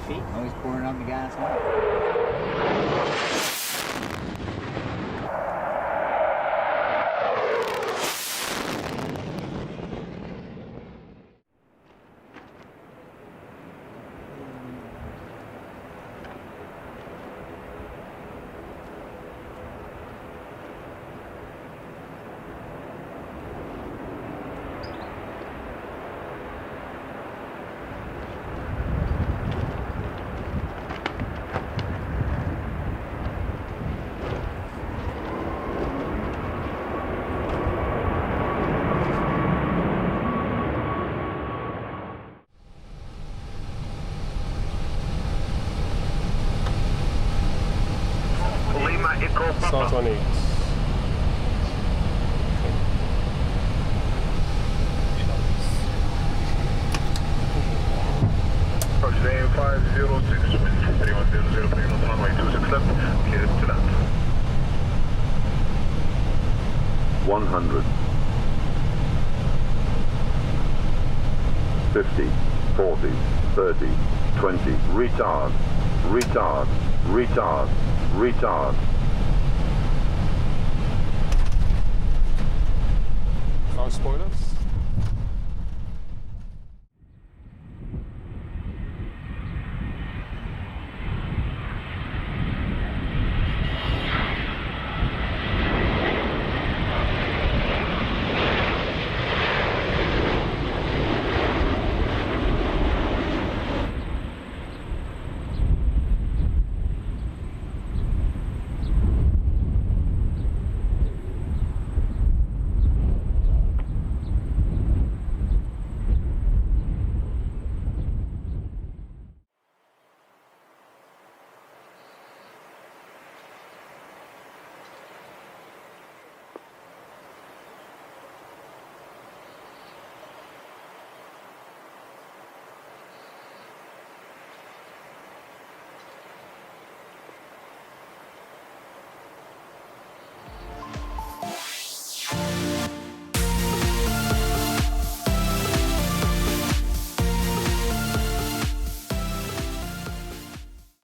feet. Always pouring on the gas. Start on X. Approach 506, wind 3100, plane on runway 26 left, cleared to land. 100, 50, 40, 30, 20, retard, retard, retard, retard. Can't spoil us.